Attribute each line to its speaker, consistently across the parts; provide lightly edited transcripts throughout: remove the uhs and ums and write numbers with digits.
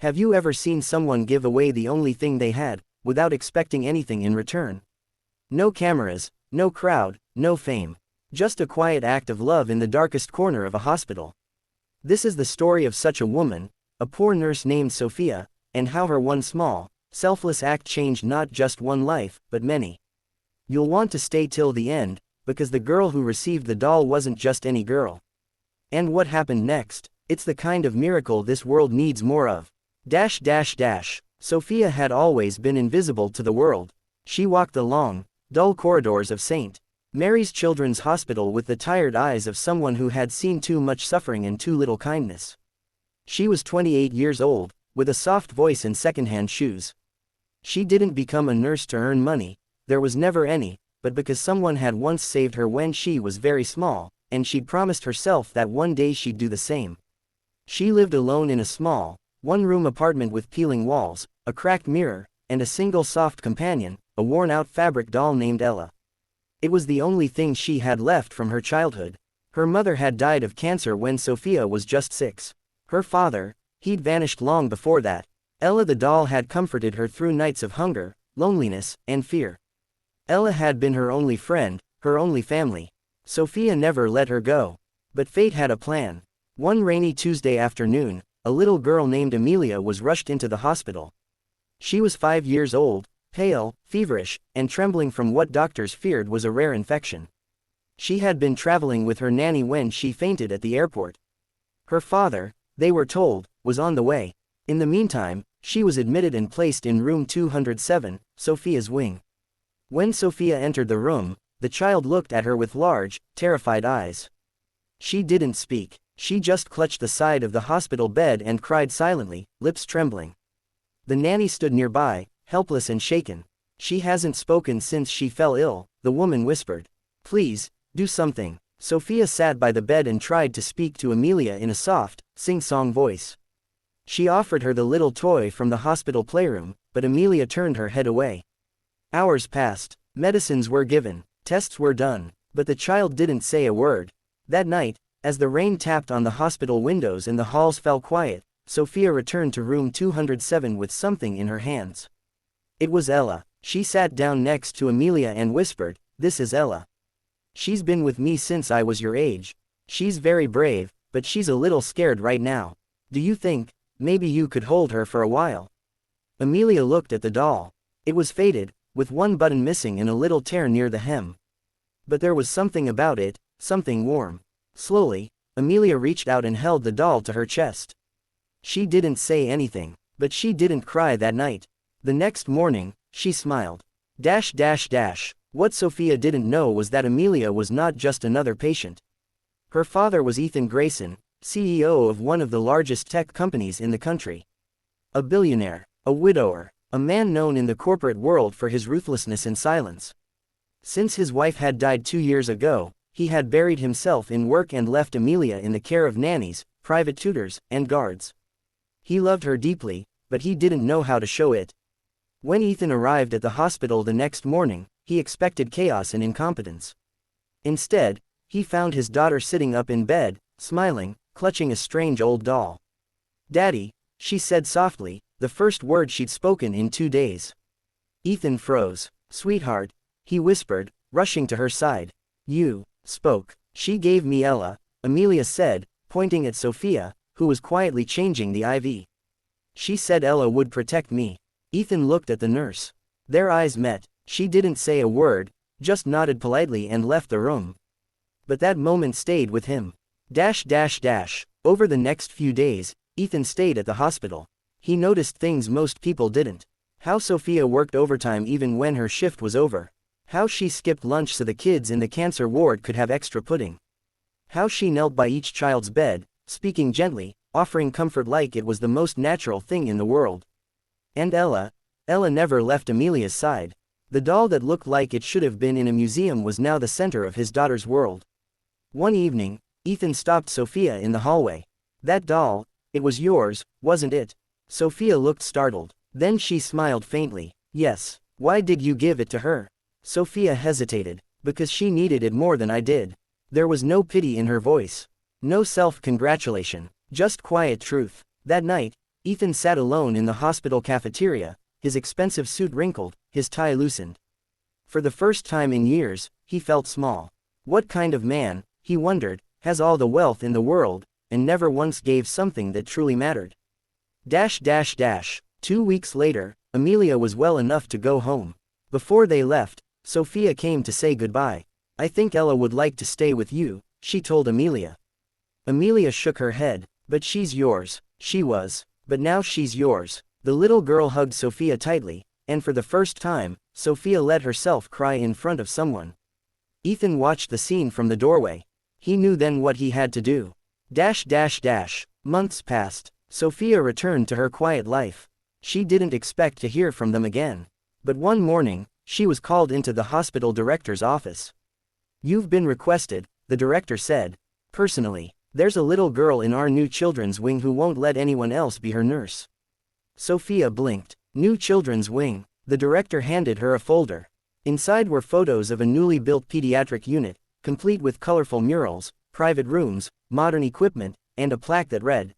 Speaker 1: Have you ever seen someone give away the only thing they had, without expecting anything in return? No cameras, no crowd, no fame. Just a quiet act of love in the darkest corner of a hospital. This is the story of such a woman, a poor nurse named Sophia, and how her one small, selfless act changed not just one life, but many. You'll want to stay till the end, because the girl who received the doll wasn't just any girl. And what happened next? It's the kind of miracle this world needs more of. Sophia had always been invisible to the world. She walked the long, dull corridors of St. Mary's Children's Hospital with the tired eyes of someone who had seen too much suffering and too little kindness. She was 28 years old, with a soft voice and second-hand shoes. She didn't become a nurse to earn money, there was never any, but because someone had once saved her when she was very small, and she'd promised herself that one day she'd do the same. She lived alone in a small, one-room apartment with peeling walls, a cracked mirror, and a single soft companion, a worn-out fabric doll named Ella. It was the only thing she had left from her childhood. Her mother had died of cancer when Sophia was just 6. Her father, he'd vanished long before that. Ella the doll had comforted her through nights of hunger, loneliness, and fear. Ella had been her only friend, her only family. Sophia never let her go. But fate had a plan. One rainy Tuesday afternoon, a little girl named Amelia was rushed into the hospital. She was 5 years old, pale, feverish, and trembling from what doctors feared was a rare infection. She had been traveling with her nanny when she fainted at the airport. Her father, they were told, was on the way. In the meantime, she was admitted and placed in room 207, Sophia's wing. When Sophia entered the room, the child looked at her with large, terrified eyes. She didn't speak. She just clutched the side of the hospital bed and cried silently, lips trembling. The nanny stood nearby, helpless and shaken. She hasn't spoken since she fell ill, the woman whispered. Please, do something. Sophia sat by the bed and tried to speak to Amelia in a soft, sing-song voice. She offered her the little toy from the hospital playroom, but Amelia turned her head away. Hours passed. Medicines were given. Tests were done. But the child didn't say a word. That night, as the rain tapped on the hospital windows and the halls fell quiet, Sophia returned to room 207 with something in her hands. It was Ella. She sat down next to Amelia and whispered, "This is Ella. She's been with me since I was your age. She's very brave, but she's a little scared right now. Do you think, maybe you could hold her for a while?" Amelia looked at the doll. It was faded, with one button missing and a little tear near the hem. But there was something about it, something warm. Slowly, Amelia reached out and held the doll to her chest. She didn't say anything, but she didn't cry that night. The next morning, she smiled. What Sophia didn't know was that Amelia was not just another patient. Her father was Ethan Grayson, CEO of one of the largest tech companies in the country. A billionaire, a widower, a man known in the corporate world for his ruthlessness and silence. Since his wife had died 2 years ago, he had buried himself in work and left Amelia in the care of nannies, private tutors, and guards. He loved her deeply, but he didn't know how to show it. When Ethan arrived at the hospital the next morning, he expected chaos and incompetence. Instead, he found his daughter sitting up in bed, smiling, clutching a strange old doll. "Daddy," she said softly, the first word she'd spoken in 2 days. Ethan froze. "Sweetheart," he whispered, rushing to her side. "You spoke." "She gave me Ella," Amelia said, pointing at Sophia, who was quietly changing the IV. "She said Ella would protect me." Ethan looked at the nurse. Their eyes met. She didn't say a word, just nodded politely and left the room. But that moment stayed with him. Over the next few days, Ethan stayed at the hospital. He noticed things most people didn't. How Sophia worked overtime even when her shift was over. How she skipped lunch so the kids in the cancer ward could have extra pudding. How she knelt by each child's bed, speaking gently, offering comfort like it was the most natural thing in the world. And Ella never left Amelia's side. The doll that looked like it should have been in a museum was now the center of his daughter's world. One evening, Ethan stopped Sophia in the hallway. "That doll, it was yours, wasn't it?" Sophia looked startled. Then she smiled faintly. "Yes." "Why did you give it to her?" Sophia hesitated. "Because she needed it more than I did." There was no pity in her voice. No self-congratulation. Just quiet truth. That night, Ethan sat alone in the hospital cafeteria, his expensive suit wrinkled, his tie loosened. For the first time in years, he felt small. What kind of man, he wondered, has all the wealth in the world, and never once gave something that truly mattered? 2 weeks later, Amelia was well enough to go home. Before they left, Sophia came to say goodbye. I think Ella would like to stay with you, she told Amelia. Amelia shook her head. But she's yours, she was. But now she's yours. The little girl hugged Sophia tightly, and for the first time, Sophia let herself cry in front of someone. Ethan watched the scene from the doorway. He knew then what he had to do. Months passed. Sophia returned to her quiet life. She didn't expect to hear from them again. But one morning, she was called into the hospital director's office. You've been requested, the director said. Personally, there's a little girl in our new children's wing who won't let anyone else be her nurse. Sophia blinked. New children's wing. The director handed her a folder. Inside were photos of a newly built pediatric unit, complete with colorful murals, private rooms, modern equipment, and a plaque that read,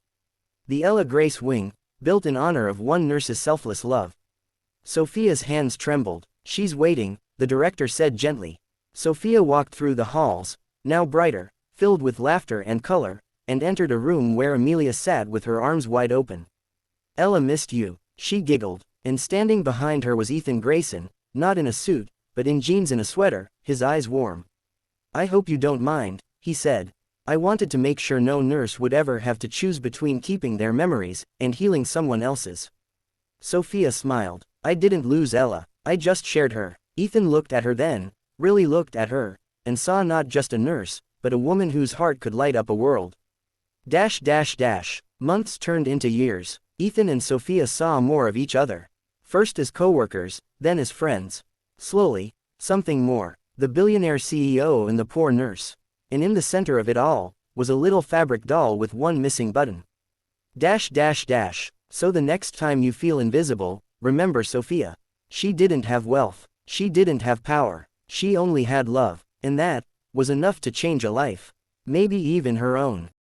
Speaker 1: "The Ella Grace Wing, built in honor of one nurse's selfless love." Sophia's hands trembled. She's waiting, the director said gently. Sophia walked through the halls, now brighter, filled with laughter and color, and entered a room where Amelia sat with her arms wide open. Ella missed you, she giggled, and standing behind her was Ethan Grayson, not in a suit, but in jeans and a sweater, his eyes warm. I hope you don't mind, he said. I wanted to make sure no nurse would ever have to choose between keeping their memories and healing someone else's. Sophia smiled. I didn't lose Ella, I just shared her. Ethan looked at her then, really looked at her, and saw not just a nurse, but a woman whose heart could light up a world. Months turned into years. Ethan and Sophia saw more of each other. First as co-workers, then as friends. Slowly, something more. The billionaire CEO and the poor nurse. And in the center of it all, was a little fabric doll with one missing button. So the next time you feel invisible, remember Sophia. She didn't have wealth. She didn't have power. She only had love. And that was enough to change a life. Maybe even her own.